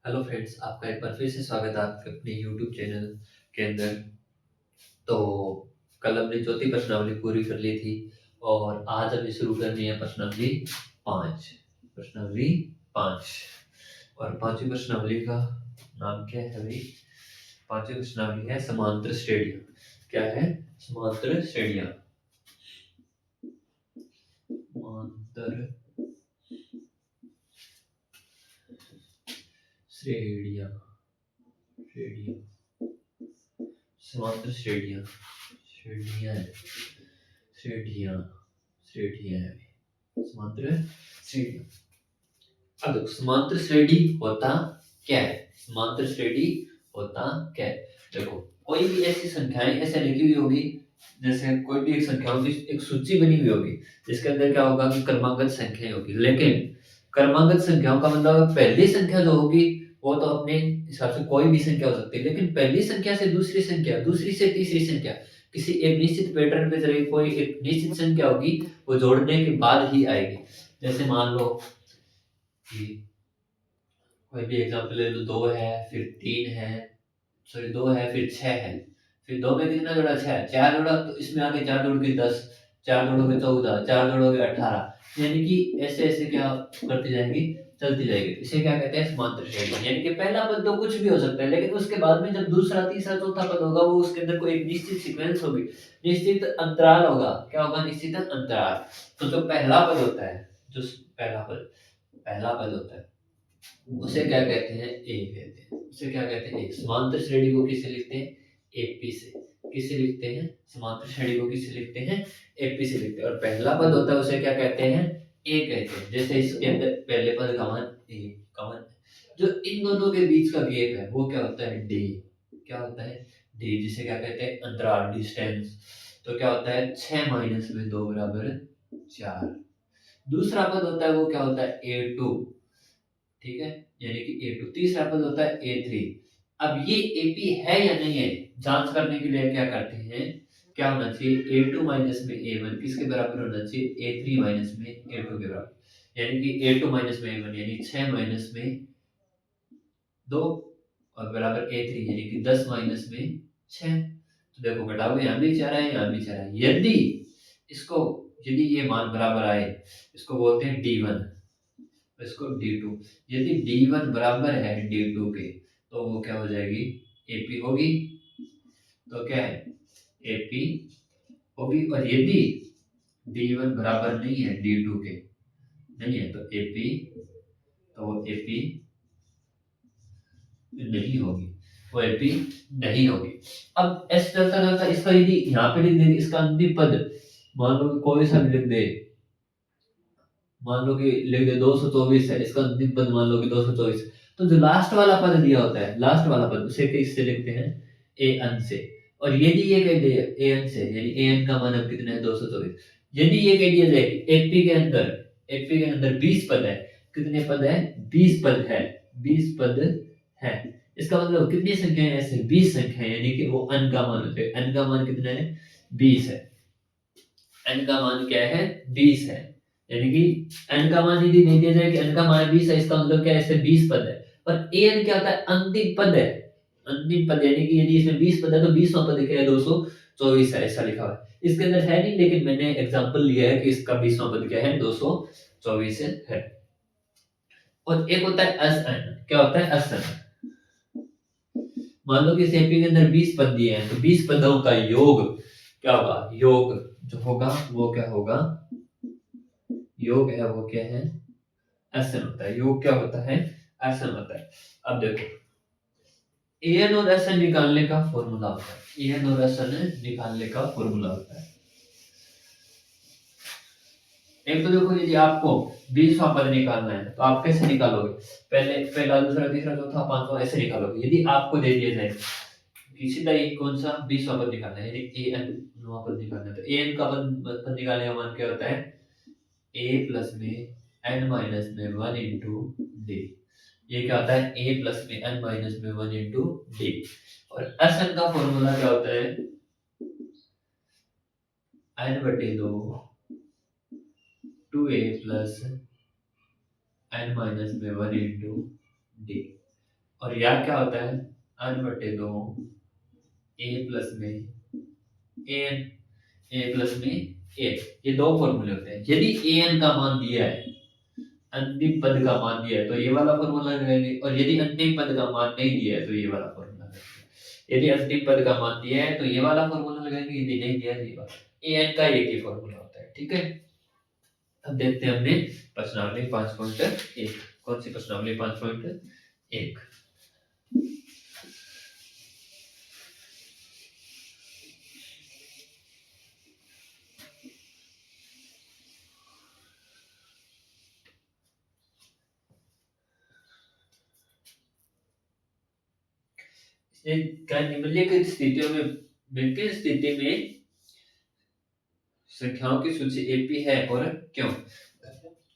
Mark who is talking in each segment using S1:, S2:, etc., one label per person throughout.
S1: Hello friends, आपका एक बार फिर से स्वागत है आपके अपने यूट्यूब चैनल के अंदर। तो कल हमने चौथी प्रश्नावली पूरी कर ली थी और आज हमें शुरू करनी है प्रश्नावली 5। प्रश्नावली 5 और पांचवी प्रश्नावली का नाम क्या है भाई? पांचवी प्रश्नावली है समांतर श्रेणियां। क्या है? समांतर श्रेणियां। समांतर श्रेणियां। श्रेणियां। समांतर श्रेणियां। श्रेणियां है। श्रेणियां। श्रेणियां है। समांतर श्रेणी। अब देखो, समांतर श्रेणी होता क्या है? समांतर श्रेणी होता क्या है? देखो, कोई भी ऐसी संख्याएं ऐसे लिखी हुई होगी, जैसे कोई भी एक संख्याओं की एक सूची बनी हुई होगी जिसके अंदर क्या होगा कि क्रमागत संख्याएं होगी। लेकिन क्रमागत संख्याओं का मतलब पहली संख्या जो होगी वो तो अपने हिसाब से कोई भी संख्या हो सकती है, लेकिन पहली संख्या से दूसरी संख्या, दूसरी से तीसरी संख्या, किसी एक निश्चित पैटर्न पे चलेगी, कोई एक निश्चित संख्या होगी, वो जोड़ने के बाद ही आएगी। जैसे मान लो कि कोई भी एग्जांपल ले लो, 2 है, फिर 3 है, सॉरी 2 है, फिर 6 है, फिर 2 में कितना जोड़ा? 6, 4 जोड़ा, तो इसमें आगे 4 जोड़ के 10, 4 जोड़ोगे 14, 4 जोड़ोगे 18, यानी कि ऐसे ऐसे क्या करती जाएगी, चलती जाएगी। इसे क्या कहते हैं? समांतर श्रेणी। यानी कि पहला पद तो कुछ भी हो सकता है, लेकिन उसके बाद में जब दूसरा, तीसरा, चौथा पद होगा, वो उसके अंदर कोई एक निश्चित सीक्वेंस होगी, निश्चित अंतराल होगा। क्या होगा? निश्चित अंतराल। तो जो पहला पद होता है, जो पहला पद होता है, उसे क्या कहते हैं? ए कहते हैं। उसे क्या कहते हैं? ए। समांतर श्रेणी को किससे लिखते हैं? एपी से। किससे लिखते हैं? समांतर श्रेणी को किससे लिखते हैं? एपी से लिखते हैं। और पहला पद होता है उसे क्या कहते हैं? ए कहते हैं। जैसे इसके अंदर पहले पद का मान ए, का मान जो इन दोनों के बीच का गैप है वो क्या होता है? डी। क्या होता है? डी, जिसे क्या कहते हैं? अंतराल, डिस्टेंस। तो क्या होता है? 6 माइनस में 2 बराबर 4। दूसरा पद होता है वो क्या होता है? ए2। ठीक है, यानी कि A2। तीसरा पद होता है A3। अब ये AP है या नहीं है, जांच करने के लिए क्या करते हैं? क्या होना चाहिए? A2 माइनस में A1 किसके बराबर होना चाहिए? A3 माइनस में A2 के बराबर। यानी कि A2 माइनस में A1 यानी 6 माइनस में 2 और बराबर A3 यानी कि 10 माइनस में 6। तो देखो, घटाओगे, यहाँ भी 4 है, यहाँ भी 4 है। इसको यदि ये मान बराबर आए, इसको बोलते हैं D1, इसको D2। यदि D1 बराबर है D2 के, तो वो क्या हो जाएगी? AP होगी। तो क्या है? AP होगी। और यदि D1 बराबर नहीं है D2 के, नहीं है, तो वो AP नहीं होगी। वो AP नहीं होगी। अब ऐसे चलता चलता इसका यदि यहाँ पे लिख देंगे, इसका अंतिम पद मान लो कि कोई सा भी लिख दे, मान लो कि लिख दे 224 है, इसका अंतिम पद मान लो कि 224। तो जो लास्ट वाला पद दिया होता है, लास्ट वाला पद, उसे किससे लिखते हैं? ए एन से। और यदि ये कह दिया ए एन से, यानी ए एन का मान अब कितना है? 224। यदि ये कह दिया जाए कि एपी के अंदर 20 पद है, कितने पद है? 20 पद है। 20 पद है, इसका मतलब कितनी संख्याएं ऐसे? 20 संख्याएं, यानी कि वो अन का मान होते हैं। अन का मान कितना है? 20 है। n का मान क्या है? 20 है। यानी कि n का मान यदि नहीं दिया जाए कि n का मान 20 है, इसका मतलब क्या है? इससे 20 पद है। पर an क्या होता है? अंतिम पद है। अंतिम पद, यानी कि यदि इसमें 20 पद है तो 20वां पद क्या है? 224 है, ऐसा लिखा हुआ है। इसके अंदर है नहीं, लेकिन मैंने एग्जांपल लिया है कि इसका 20वां पद क्या है? 224 है। और एक होता है Sn। क्या होता है? Sn। मान लो कि सेपी के अंदर 20 पद दिए हैं, तो 20 पदों का योग क्या होगा? योग जो होगा वो क्या होगा? योग है वो क्या है? एसन होता है। योग क्या होता है? एसन होता है। अब देखो, एन और एसन निकालने का फॉर्मूला होता है। एन और एसन निकालने का फॉर्मूला होता है। एक तो देखो, यदि आपको 20वां पद निकालना है तो आप कैसे निकालोगे? पहले पहला, दूसरा, तीसरा, चौथा, पांचवा ऐसे निकालोगे। यदि आपको दे दिया जाए कि सीधा ये कौन सा 20वां पद निकालना है, यानी ए एन पद निकालना है, तो ए एन का पद निकालने का मान क्या होता है? ए प्लस में एन माइनस में 1 इंटू डी। ये क्या होता है? a प्लस में n माइनस में 1 इंटू डी। और Sn का फॉर्मूला क्या होता है? n बटे 2 2a प्लस n माइनस में 1 इंटू डी। और यहाँ क्या होता है n बटे 2 a प्लस में an a प्लस में a। ये दो फॉर्मूले होते हैं। यदि an का मान दिया है, अंतिम पद का मान दिया है तो ये वाला फॉर्मूला लगाएंगे, और यदि अंतिम पद का मान नहीं दिया है तो ये वाला फॉर्मूला लगाएंगे। यदि अंतिम पद का मान दिया है तो ये वाला फॉर्मूला लगाएंगे, यदि नहीं दिया है तो ये वाला। an का एक ही फॉर्मूला होता है, ठीक है। अब देखते हैं हमने प्रश्नावली 5.1। कौन सी प्रश्नावली 5.1? निम्नलिखित स्थितियों में विकिन स्थिति में संख्याओं की सूची एपी है और क्यों?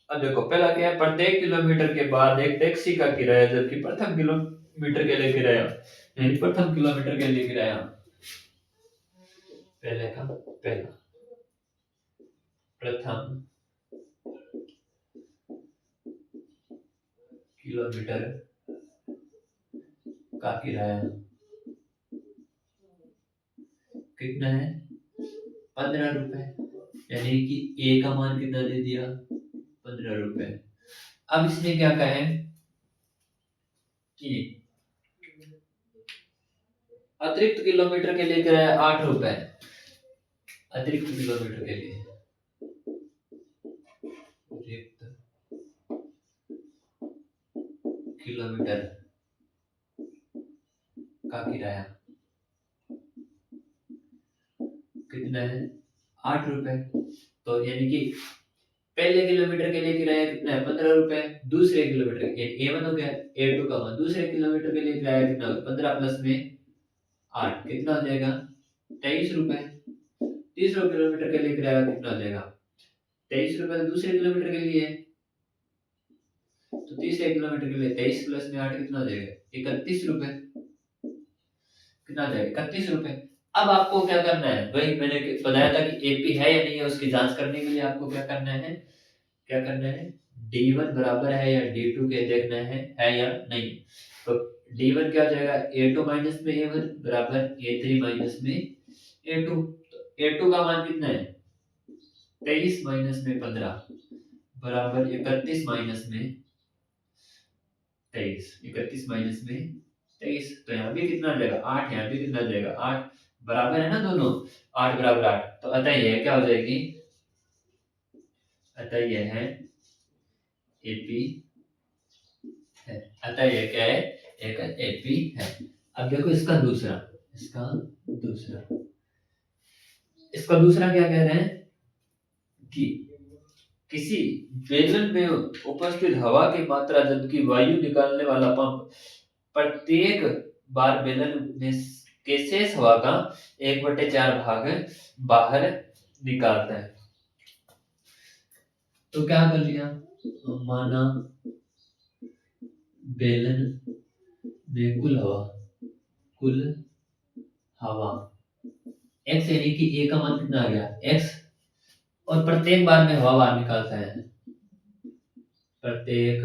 S1: अब देखो पहला क्या है, प्रत्येक किलोमीटर के बाद एक टैक्सी का किराया, जबकि प्रथम किलोमीटर के लिए किराया, यानी प्रथम किलोमीटर के लिए किराया पहले का पहला प्रथम किलोमीटर का किराया कितना है? 15 रुपए। यानी कि ए का मान कितना दे दिया? 15 रुपए। अब इसने क्या कहा है कि अतिरिक्त किलोमीटर के लिए किराया 8 रुपए। अतिरिक्त किलोमीटर के लिए अतिरिक्त किलोमीटर का किराया कितना है? 8 रुपए। तो यानी कि पहले किलोमीटर के लिए किराया कितना है? 15 रुपए। दूसरे किलोमीटर A1 हो गया, A2 का मान। दूसरे किलोमीटर के लिए किराया कितना होगा? 15 प्लस में 8 कितना हो जाएगा? 23 रुपए। तीसरे किलोमीटर के लिए किराया कितना हो जाएगा? 23 रुपए तो दूसरे किलोमीटर के लिए है, तो तीसरे किलोमीटर के लिए 23 प्लस में 8 कितना हो जाएगा? 31 रुपए। कितना आ जाएगा? 31 रुपए। अब आपको क्या करना है, वही मैंने बताया था कि एपी है या नहीं है, उसकी जांच करने के लिए आपको क्या करना है, क्या करना है, D1 बराबर है या D2 के देखना है या नहीं। तो D1 क्या हो जाएगा? A2 माइनस में A1 बराबर A3 माइनस में A2। तो A2 का मान कितना है? 23 माइनस में 15 बराबर 31 माइनस में 23। 31 माइनस में 23, तो यहाँ भी कितना आ जाएगा? 8। यहाँ भी कितना आ जाएगा? 8। बराबर है ना दोनों? 8 बराबर 8। तो अतः यह क्या हो जाएगी? अतः यह है एपी है। अतः यह क्या है? एक एपी है। अब देखो इसका दूसरा क्या कह रहे हैं कि किसी बेलन में उपस्थित हवा की मात्रा जबकि वायु निकालने वाला पंप प्रत्येक बार बेलन में के शेष हवा का 1/4 भाग बाहर निकालता है। तो क्या कर लिया, माना बेलन में कुल हवा x, यानी कि a का मान कितना आ गया? x, और प्रत्येक बार में हवा बाहर निकालता है। प्रत्येक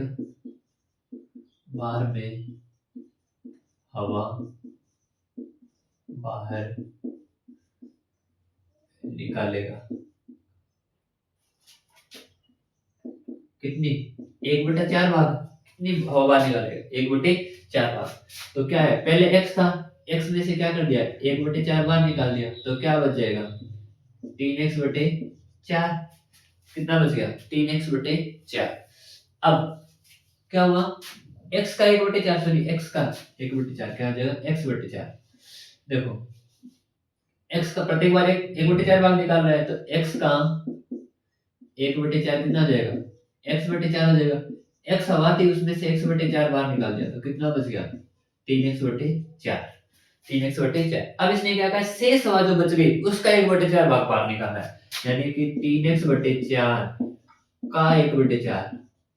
S1: बार में हवा बाहर निकालेगा कितनी? 1/4 भाग। कितनी हवा बाहर निकालेगा? 1/4 भाग। तो क्या है, पहले x था, x में से क्या कर दिया? 1/4 बाहर निकाल दिया, तो क्या बच जाएगा? 3x/4। कितना बच गया? 3x/4। अब क्या हुआ, x का 1/4, सॉरी x का 1/4 क्या हो जाएगा? x/4। देखो x का प्रत्येक बार 1/4 भाग निकाल रहा है, तो x का 1/4 कितना हो जाएगा? x/4 हो जाएगा। x हवा थी, उसमें से x/4 बाहर निकाल दिया, तो कितना बच गया? 3x/4। 3x/4। अब इसने क्या कहा, शेष हवा जो बच गई उसका 1/4 भाग बाहर निकालना है, यानी कि 3x/4 का 1/4।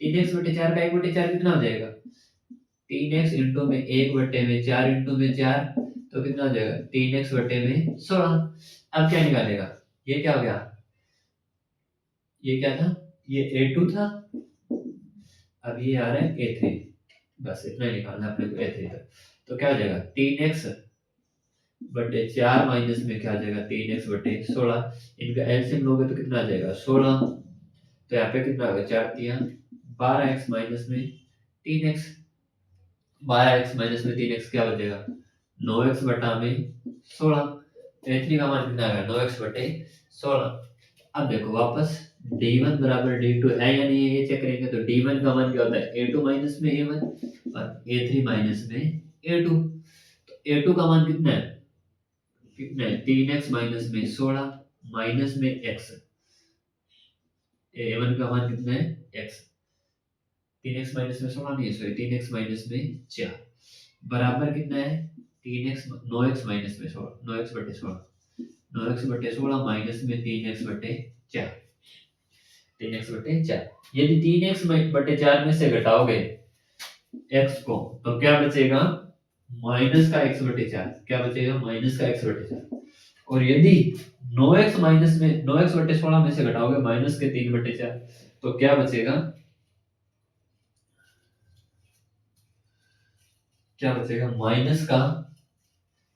S1: 3x/4 का 1/4 कितना हो जाएगा? 3x इंटू में 1/4 इंटू में 4, तो कितना हो जाएगा? 3x/16। अब क्या निकालेगा? ये क्या हो गया? ये क्या था? ये A2 था। अब ये आ रहा है A3। बस इतना ही निकालना है अपने को ए थ्री तक। तो क्या हो जाएगा 3x बटे 4 माइनस में क्या आ जाएगा 3x बटे 16। इनका एलसीएम लोगे तो कितना आ जाएगा 16। तो यहाँ पे कितना होगा 4 तिया 12x माइनस में 3x। 12x माइनस में 3x क्या बचेगा 9x बटा में 16। तो ए थ्री का मान कितना आएगा 9x बटे 16। अब देखो वापस d1 बराबर d2 है या नहीं है ये चेक करेंगे। तो d1 का मान क्या होता है a2 माइनस में a1 और a3 माइनस में a2। तो a2 का मान कितना है 3x माइनस में 16 माइनस में x। a1 का मान कितना है x। 3x माइनस में 16 नहीं है सॉरी 3x माइनस में 4 बराबर कितना है 3x 9x माइनस में 16 9x बटे 16 9x बटे 16 माइनस में 3x बटे 4 3x बटे 4। यदि 3x बटे 4 में से घटाओगे x को तो क्या बचेगा माइनस का x बटे 4। क्या बचेगा माइनस का x बटे 4। और यदि 9x माइनस में 9x बटे 16 में से घटाओगे माइनस के 3 बटे 4 तो क्या बचेगा क्या बचेगा माइनस का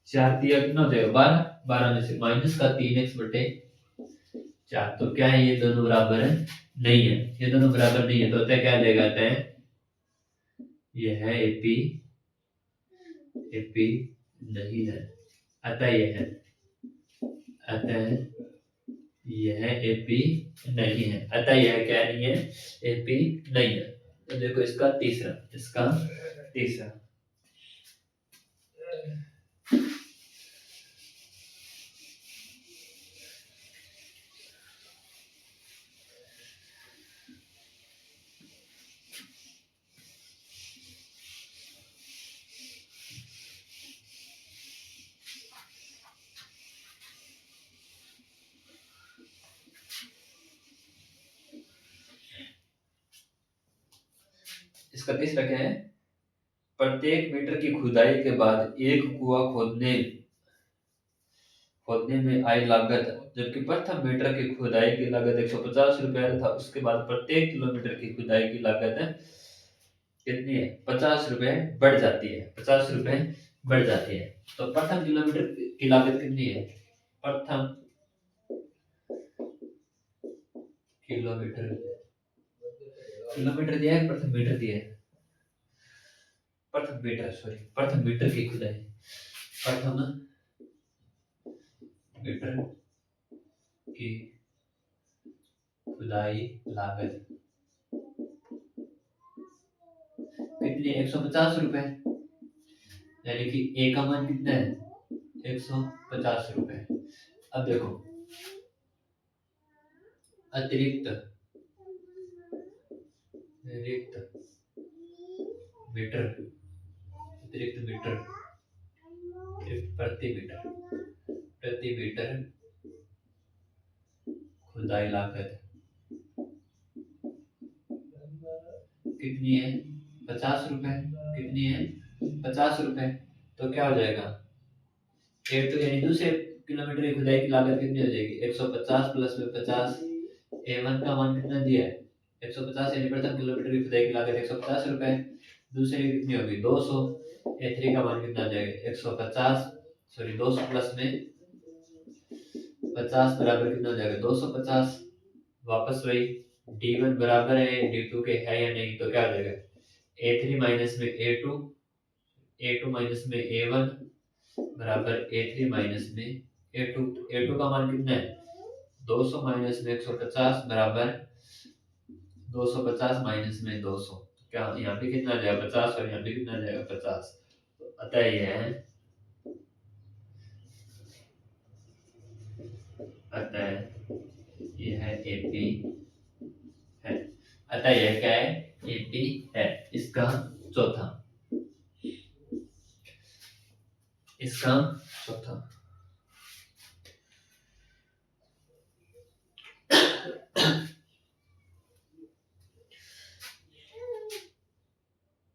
S1: 4 दिया कितना हो जाएगा 12 12 में से माइनस का 3x बटे 4। तो क्या है ये दोनों बराबर है नहीं है। ये दोनों बराबर नहीं है तो अतः क्या ले जाते हैं ये है एपी एपी नहीं है। अतः ये है अतः यह एपी नहीं है। अतः यह क्या नहीं है एपी नहीं है। तो देखो इसका तीसरा इसका तीसरा क्या है प्रत्येक मीटर की खुदाई के बाद एक कुआं खोदने में आई लागत जबकि प्रथम मीटर की खुदाई की लागत 150 रुपया था। उसके बाद प्रत्येक किलोमीटर की खुदाई की लागत कितनी है 50 रुपए बढ़ जाती है 50 रुपए बढ़ जाती है। तो प्रथम किलोमीटर की लागत कितनी है प्रथम किलोमीटर किलोमीटर दिया है प्रथम मीटर दिया है प्रथम मीटर की खुदाई प्रथम मीटर की खुदाई लागत कितनी है 150 रुपए। यानी कि ए का मान कितना है 150 रुपए। अब देखो अतिरिक्त अतिरिक्त मीटर प्रति मीटर खुदाई लागत कितनी है 50 रुपए। कितनी है 50 रुपए। तो क्या हो जाएगा एक तो यानी दूसरे किलोमीटर की खुदाई की लागत कितनी हो जाएगी 150 प्लस में 50। ए1 का मान कितना दिया है 150 यानी प्रथम किलोमीटर की खुदाई की लागत 150 रुपए। दूसरे की कितनी होगी 200। ए3 का मान कितना आ जाएगा 150 सॉरी 200 प्लस में 50 बराबर कितना हो जाएगा 250। वापस वही d1 बराबर है d2 के है या नहीं। तो क्या हो जाएगा a3 माइनस में a2 माइनस में a1 बराबर a3 माइनस में a2। a2 का मान कितना है 200 माइनस में 150 बराबर 250 माइनस में 200। क्या यहाँ पे कितना आ जाएगा 50 और यहाँ पे कितना आ जाएगा 50। तो अतः यह एपी है। अतः यह क्या है एपी है। इसका चौथा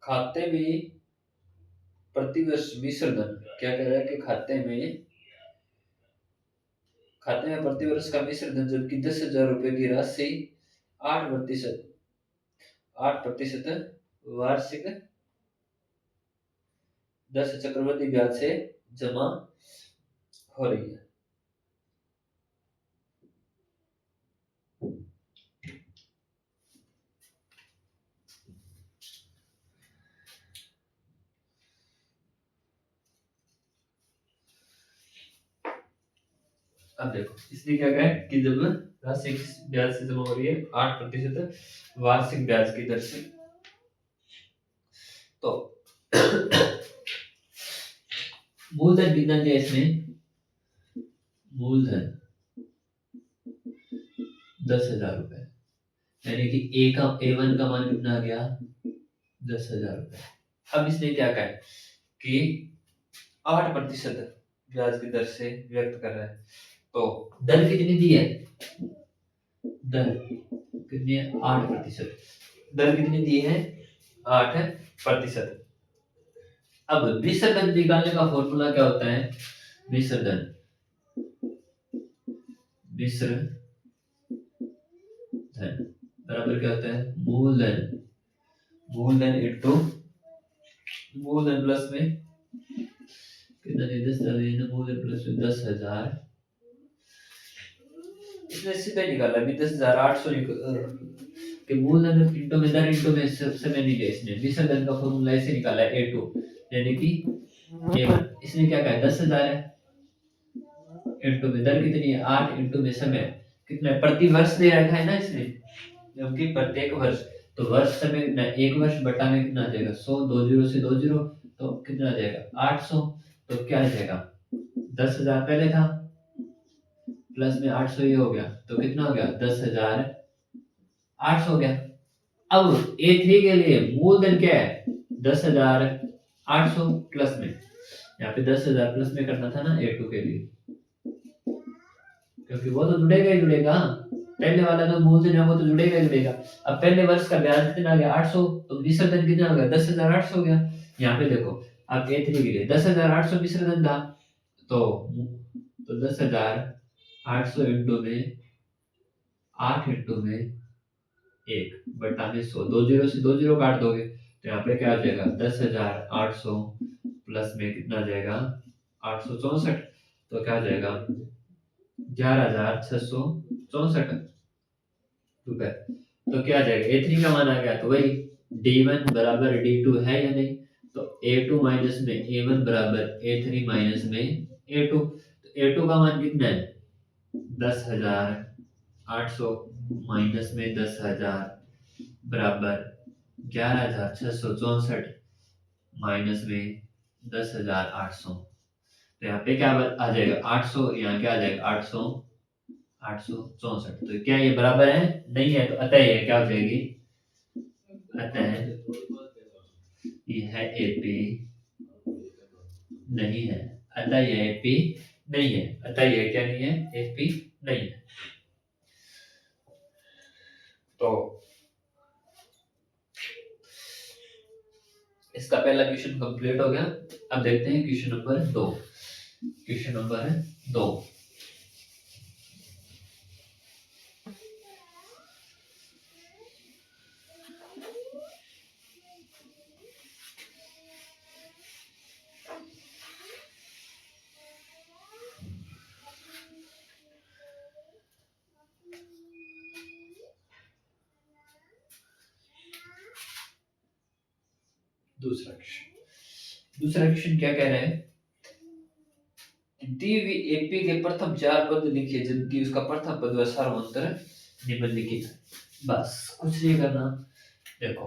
S1: खाते में प्रतिवर्ष मिश्र धन क्या कह रहा है कि खाते में प्रतिवर्ष का मिश्र धन जबकि 10,000 रुपए की राशि 8% वार्षिक दर से चक्रवृद्धि ब्याज से जमा हो रही है। अब देखो इसने क्या कहा है कि जब राशि किस ब्याज से जमा हो रही है 8% वार्षिक ब्याज की दर से, तो मूलधन कितना दिया इसमें, मूलधन 10,000 रुपए, यानी कि A1 का मान कितना आ गया 10,000 रुपए। अब इसने क्या कहा है कि 8% ब्याज की दर से व्यक्त कर रहा है, तो दर कितनी दी है, दर कितनी है 8%, दर कितनी दी है 8%। अब मिश्र धन निकालने का फॉर्मूला क्या होता है, मिश्र धन, मिश्र धन बराबर क्या होता है, मूलधन, मूलधन इनटू मूलधन प्लस में कितना दे 10,000, मूलधन प्लस में 10,000, इसने सीधे निकाला भी 10,800 कि मूलधन इंटू में दर इंटू में समय नहीं दिया इसने, मिश्र धन का फॉर्मूला ऐसे निकाला है A2 यानी कि A1, इसने क्या कहा 10,000 है, इंटू में दर कितनी है 8, इंटू में समय कितना है, प्रति वर्ष दे रखा है ना इसने, क्योंकि प्रत्येक वर्ष, तो वर्ष समय कितना है, एक वर्ष बटा में कितना आ जाएगा 100, 2 जीरो से 2 जीरो, तो कितना आ जाएगा 800, तो क्या आ जाएगा 10,000 पहले था प्लस में 800 ये हो गया, तो कितना हो गया 10,800 हो गया। अब A3 के लिए मूलधन क्या है 10,800 प्लस में, यहाँ पे 10,000 प्लस में करना था ना A2 के लिए, क्योंकि वो तो जुड़ेगा ही जुड़ेगा, पहले वाला जो मूलधन है वो तो जुड़ेगा ही जुड़ेगा। अब पहले वर्ष का ब्याज कितना आ गया 800, तो मिश्र धन कितना हो गया 10,800 हो गया। यहाँ पे देखो अब A3 के लिए 10,800 मिश्र धन था, तो 10,800 इंटू में 8 इंटू में 1 बटा में 100, 2 जीरो से 2 जीरो काट दोगे तो यहाँ पे क्या आ जाएगा 10,800 प्लस में कितना आ जाएगा 864, तो क्या आ जाएगा 11,664 रुपए। तो क्या आ जाएगा A3 का मान आ गया, तो वही D1 बराबर D2 है या नहीं, तो A2 माइनस में A1 बराबर A3 माइनस में A2, तो A2 का मान कितना है 10,800 माइनस में 10,000 बराबर 11,664 माइनस में 10,800, तो यहाँ पे क्या आ जाएगा 800, यहाँ क्या आ जाएगा 864, तो क्या ये बराबर है, नहीं है, तो अतः ये क्या हो जाएगी, अतः ये है AP नहीं है, अतः ये AP नहीं है, अतः ये क्या नहीं है AP नहीं है। तो इसका पहला क्वेश्चन कंप्लीट हो गया। अब देखते हैं क्वेश्चन नंबर 2, क्वेश्चन नंबर 2, दूसरा क्वेश्चन क्या कह रहा है, दी हुई एपी के प्रथम 4 पद लिखिए जबकि उसका प्रथम पद व सार्वंतर निम्नलिखित है। बस कुछ नहीं करना, देखो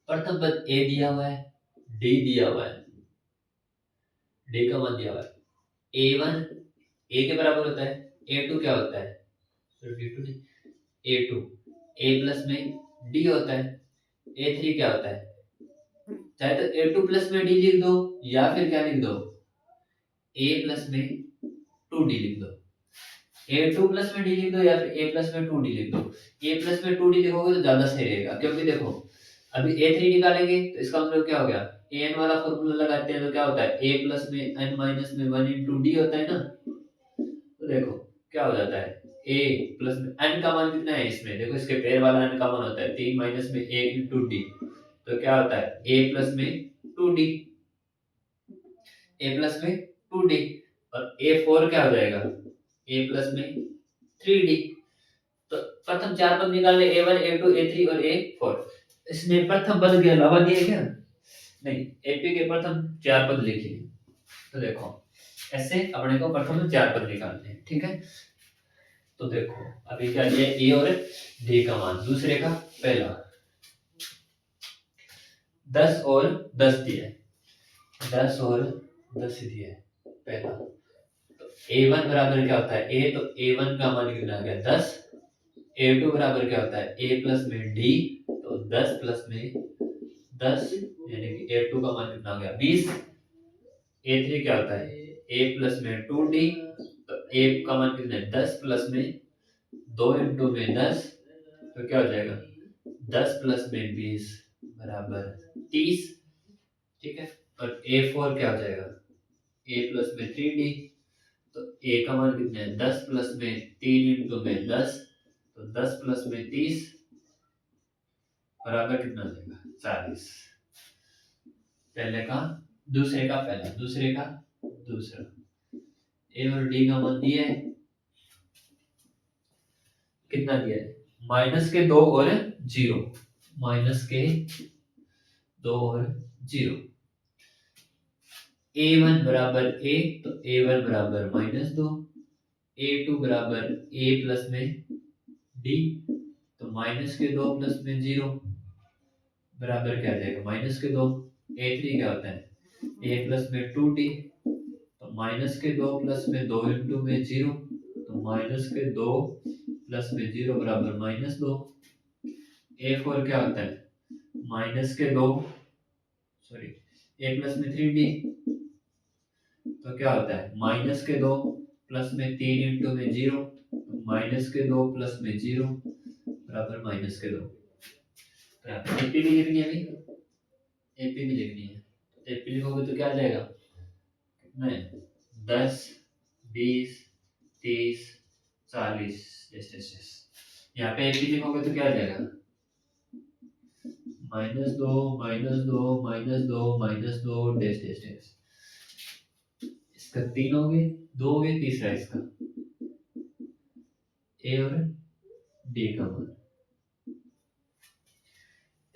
S1: प्रथम पद ए दिया हुआ है, डी दिया हुआ है, डी का मान दिया हुआ है, A1 ए के बराबर होता है, A2 क्या होता है, D2 नहीं, A2 A प्लस में D होता है, A3 क्या होता है, चाहे तो A2 प्लस में D लिख दो या फिर क्या लिख दो A प्लस में 2D लिख दो, A2 प्लस में D लिख दो या फिर A प्लस में 2D लिख दो। A प्लस में 2D लिखोगे तो ज्यादा सही रहेगा, क्योंकि देखो अभी A3 निकालेंगे तो इसका मतलब क्या हो गया, an वाला फॉर्मूला लगाते हैं तो क्या होता है A प्लस में n माइनस में 1 इंटू डी होता है ना, तो देखो क्या हो जाता है A प्लस में n का मान कितना है इसमें, देखो इसके पैर वाला n का मान होता है 3 माइनस में 1 इंटू डी, तो क्या होता है A प्लस में 2d, a प्लस में 2d, और a4 क्या हो जाएगा, a प्लस में 3d। तो प्रथम चार पद निकालने, a1 a2 a3 और a4। इसमें प्रथम पद के अलावा दिए क्या, नहीं, एपी के प्रथम चार पद लिखिए। तो देखो ऐसे अपने को प्रथम चार पद निकालने हैं, ठीक है। तो देखो अभी क्या दिया, ए और डी का मान, दूसरे का पहला 10 और 10 दिया है, 10 और 10 दिया है पहला। तो a1 बराबर क्या होता है, a, तो a1 का मान कितना आ गया 10, a2 बराबर क्या होता है a प्लस में d, तो 10 प्लस में 10 यानी कि a2 का मान कितना आ गया 20, a3 क्या होता है a प्लस में 2d, तो a का मान कितना है 10 प्लस में 2 इंटू में 10, तो क्या हो जाएगा 10 प्लस में 20 बराबर 30, ठीक है। और a4 क्या हो जाएगा a प्लस में 3d, तो a का मान कितना है 10 प्लस में 3 इंटू में 10, तो 10 प्लस में 30 बराबर कितना हो जाएगा 40। पहले का दूसरे का पहला, दूसरे का दूसरा, ए और डी का मान दिया है, कितना दिया है माइनस के 2 और 0, माइनस के 2 और 0। a1 बराबर a, तो a1 बराबर -2, a2 बराबर a प्लस में d, तो माइनस के 2 प्लस में 0 बराबर क्या आ जाएगा माइनस के 2। a3 क्या होता है a प्लस में 2d, तो माइनस के 2 प्लस में 2 इंटू में 0, तो माइनस के 2 प्लस में 0 बराबर -2। a4 क्या होता है माइनस के 2, सॉरी a प्लस में 3d, तो क्या होता है माइनस के 2 प्लस में 3 इंटू में 0, माइनस के 2 प्लस में 0 बराबर माइनस के 2। तो यहाँ पे एपी भी लिखनी है भाई, एपी भी लिखनी है। एपी लिखोगे तो क्या आ जाएगा कितना है 10 20 30 40, यस यस यस। यहाँ पे एपी लिखोगे तो क्या आ जाएगा -2 -2 -2 -2 डैश डैश डैश। इसका 3 हो गए, 2 हो गए, तीसरा इसका ए और डी का मान।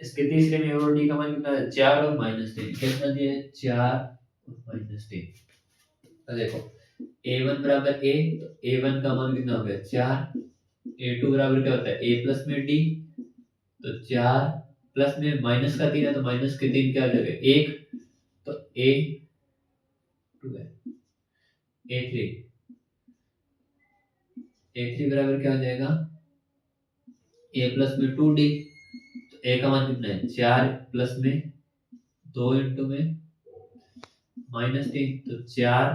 S1: इसके तीसरे में और डी का मान कितना है 4 और -3, कितना दिया है 4 और -3। तो देखो a1 बराबर a, तो a1 का मान कितना हो गया 4, a2 बराबर क्या होता है a प्लस में d, तो 4 प्लस में माइनस का 3 है, तो माइनस के 3 क्या हो जाएगा 1, तो a2 है a3, a3 बराबर क्या हो जाएगा a प्लस में 2d, तो a का मान कितना है 4 प्लस में 2 इंटू में -3, तो 4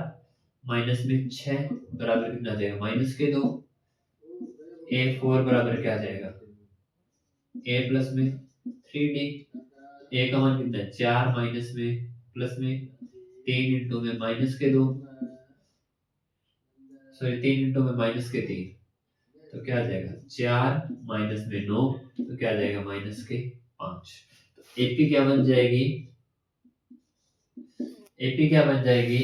S1: माइनस में 6 बराबर कितना आ जाएगा माइनस के 2। a4 बराबर क्या आ जाएगा a प्लस में 3d, a का मान कितना है 4 माइनस में प्लस में 3 इंटू में माइनस के 2, सॉरी 3 इंटू में माइनस के 3, तो क्या आ जाएगा 4 माइनस में 9, तो क्या आ जाएगा माइनस के 5। तो एपी क्या बन जाएगी, एपी क्या बन जाएगी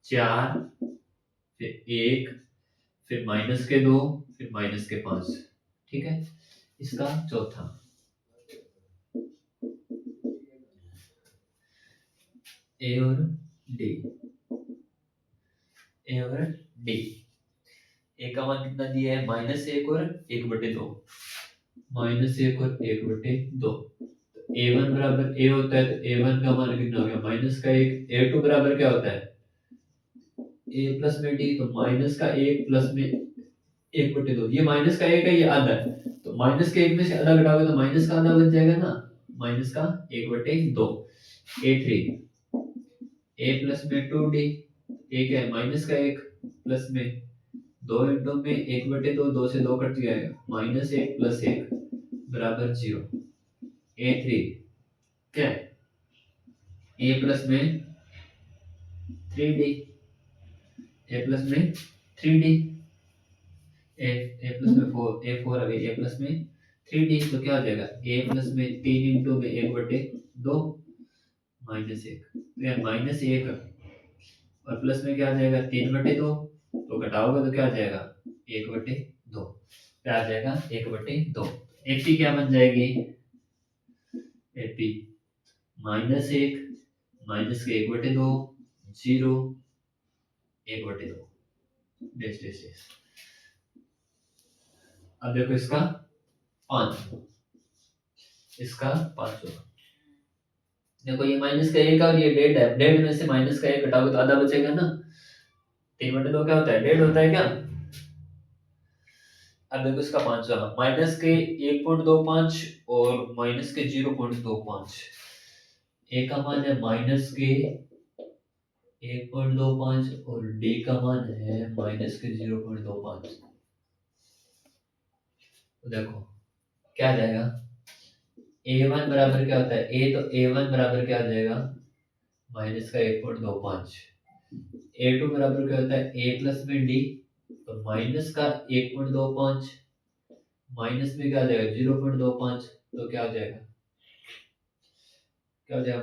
S1: 4 फिर 1 फिर माइनस के 2 फिर माइनस के 5, ठीक है। इसका चौथा ए और डी, ए और डी, ए का मान कितना दिया है -1 और 1/2, -1 और 1/2। a1 बराबर a होता है, तो a1 का मान कितना हो गया -1, a2 बराबर क्या होता है a प्लस में d, तो माइनस का 1 प्लस में 1/2, ये माइनस का 1 है, ये आधा है, तो माइनस के 1 में से आधा घटाओगे तो माइनस का आधा बच जाएगा ना, माइनस का 1/2। a3 a प्लस में 2d, a क्या है माइनस का 1 प्लस में 2 इंटू में 1/2, 2 से 2 कट जाएगा, -1 प्लस 1 बराबर 0। a3 क्या है a प्लस में 3d, a प्लस में 3d, a प्लस में 4, a4 अभी a प्लस में 3d, तो क्या हो जाएगा a प्लस में 3 इंटू में 1/2, -1 तो यहाँ -1 और प्लस में क्या आ जाएगा 3/2 तो घटाओगे तो क्या आ जाएगा 1/2 क्या आ जाएगा 1/2 एपी क्या बन जाएगी एपी -1 माइनस के 1/2 0 1/2 डेस डेस डेस। अब देखो इसका 5 इसका 5 देखो ये माइनस का 1 और ये डेढ़ है, डेढ़ में से माइनस का 1 घटाओगे तो आधा बचेगा ना। 3/2 क्या होता है डेढ़ होता है क्या। अब देखो इसका 5 माइनस के 1.25 और माइनस के 0.25 ए का मान है माइनस के 1.25 और डी का मान है माइनस के 0.25। तो देखो क्या आ जाएगा a1 बराबर क्या होता है ए तो a1 बराबर क्या आ जाएगा माइनस का 1.25 a2 बराबर क्या होता है a प्लस में डी तो माइनस का 1.25 माइनस में क्या आ जाएगा 0.25 तो क्या आ जाएगा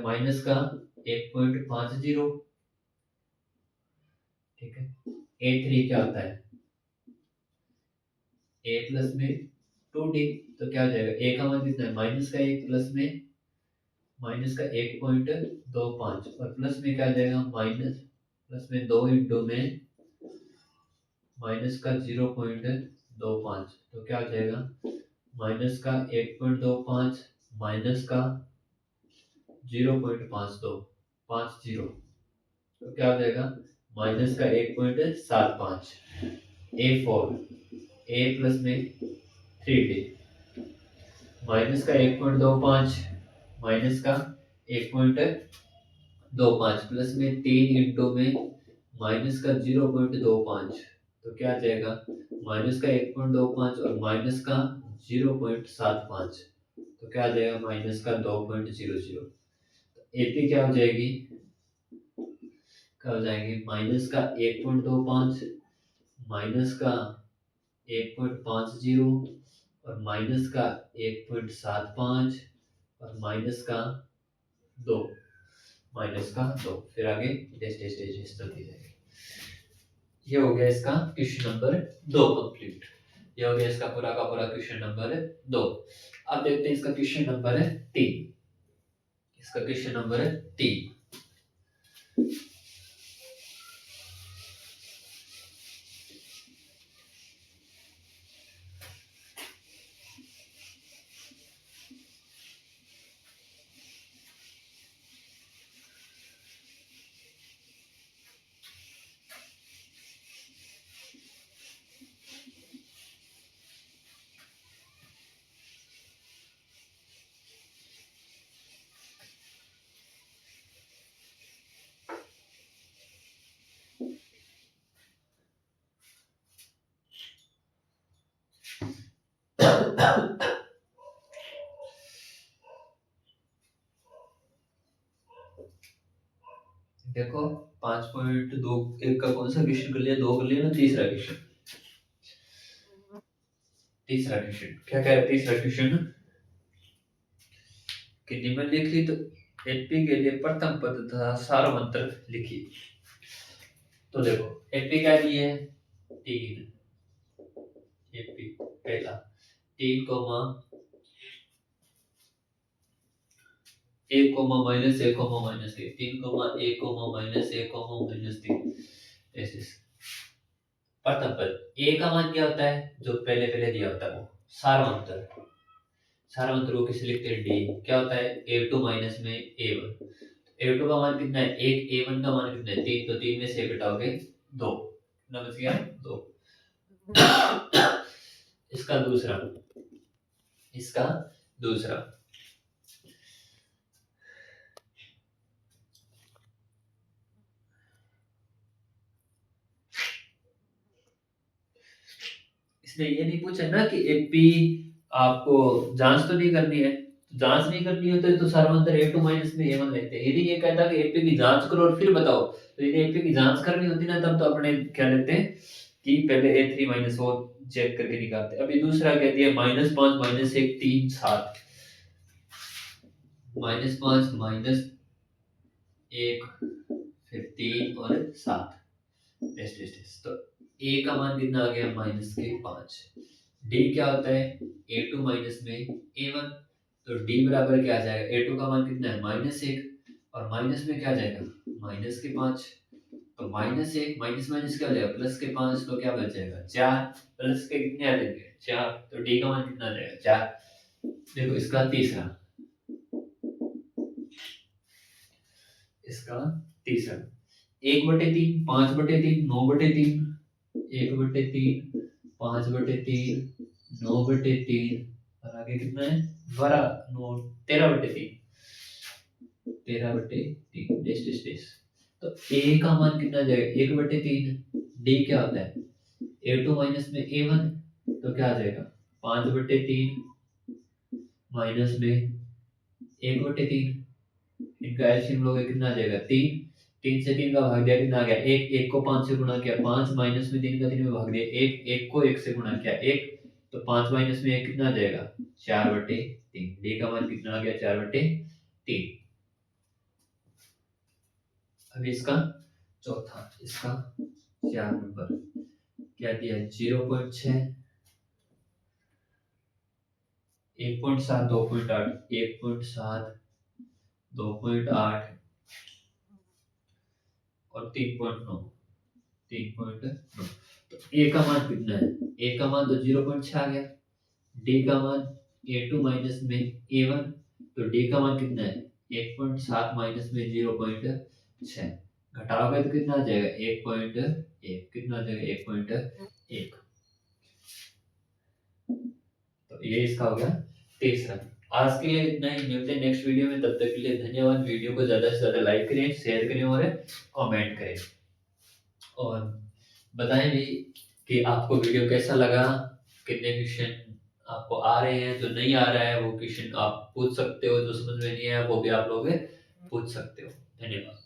S1: माइनस का 1.50 ठीक है। a3 क्या होता है a प्लस में 2d तो क्या हो जाएगा a का मान कितना है माइनस का 1 प्लस में माइनस का 1.25 और प्लस में क्या आ जाएगा माइनस प्लस में 2 इंटू में माइनस का 0.25 तो क्या आ जाएगा माइनस का 1.25 माइनस का 0.52 50 तो क्या हो जाएगा माइनस का 1.75 a4 a प्लस में 3d माइनस का 1.25 माइनस का 1.25 प्लस में 3 इंटू में माइनस का 0.25 तो क्या आ जाएगा माइनस का 1.25 और माइनस का 0.75 तो क्या आ जाएगा माइनस का 2.00 एपी क्या हो जाएगी माइनस का 1.25 माइनस का 1.50 और माइनस का 1.75 और माइनस का 2 फिर आगे डेस डेस डेस डेस तक दी जाएगी। ये हो गया इसका क्वेश्चन नंबर 2 कंप्लीट। ये हो गया इसका पूरा का पूरा क्वेश्चन नंबर 2। अब देखते हैं इसका क्वेश्चन नंबर 3। इसका क्वेश्चन नंबर 3 देखो 5.21 का कौन सा क्वेश्चन कर लिया 2 कर लिया ना तीसरा क्वेश्चन क्या कह रहा है तीसरा क्वेश्चन कि निम्नलिखित एपी के लिए प्रथम पद तथा सारमंत्र लिखिए। तो देखो एपी क्या लिए है 3 एपी पहला 3 comma 1 comma minus 1 comma minus 3 3 comma 1 comma minus 1 comma minus 3 ऐसे प्रथम पद ए का मान क्या होता है जो पहले दिया होता है वो सारमंत्र को किसे लिखते हैं डी क्या होता है a2 माइनस में a1 a2 का मान कितना है 1 a1 का मान कितना है 3 तो 3 में से घटाओगे 2 कितना बच गया 2 इसका दूसरा इसने ये नहीं पूछा ना कि एपी आपको जांच तो नहीं करनी है जांच नहीं करनी होती तो सारमंत्र a2 माइनस में a1 लेते हैं। यदि ये कहता कि एपी की जांच करो और फिर बताओ तो यदि एपी की जांच करनी होती ना तब तो अपने क्या लेते हैं कि पहले a3 माइनस वो चेक करके निकालते। अभी दूसरा कह दिया -5 -1 3 7 -5 -3 1 फिर 3 और 7 तो a का मान कितना आ गया -5। d क्या होता है a2 माइनस में a1, तो d बराबर क्या आ जाएगा a2 का मान कितना है -1 और माइनस में क्या आ जाएगा -5। तो -1 माइनस माइनस क्या हो जाएगा +5, तो क्या बच जाएगा 4। प्लस के कितने आ जाएंगे 4, तो d का मान कितना आ जाएगा 4। देखो इसका तीसरा, इसका तीसरा 1/3 5/3 9/3, 1/3 5/3 9/3 और आगे कितना है 13/3 डेश डेश डेश। तो a का मान कितना आ जाएगा 1/3, d क्या होता है a2 माइनस में a1, तो क्या आ जाएगा 5/3 माइनस में 1/3, इनका एलसीएम लोगे कितना आ जाएगा 3। 3 से 3 का भाग दिया कितना आ गया 1, 1 को 5 से गुणा किया 5, माइनस में 3 का 3 में भाग दिया 1, 1 को 1 से गुणा किया 1, तो 5 माइनस में 1 कितना आ जाएगा 4/3। डी का मान कितना आ गया 4/3। अब इसका चौथा, इसका 4 नंबर क्या दिया 0.6 1.7 2.8 1.7 2.8 और 3.9 3.9। तो a का मान कितना है a का मान तो 0.6 आ गया, d का मान a2 माइनस में a1, तो d का मान कितना है 1.7 माइनस में 0.6, घटाओगे तो कितना आ जाएगा 1.1, कितना आ जाएगा 1.1। तो ये इसका हो गया तीसरा। आज के लिए इतना ही, मिलते हैं नेक्स्ट वीडियो में, तब तक के लिए धन्यवाद। वीडियो को ज्यादा से ज्यादा लाइक करें, शेयर करें और कमेंट करें, और बताएं भी कि आपको वीडियो कैसा लगा, कितने क्वेश्चन आपको आ रहे हैं, जो नहीं आ रहा है वो क्वेश्चन आप पूछ सकते हो, जो समझ में नहीं आया वो भी आप लोग पूछ सकते हो। धन्यवाद।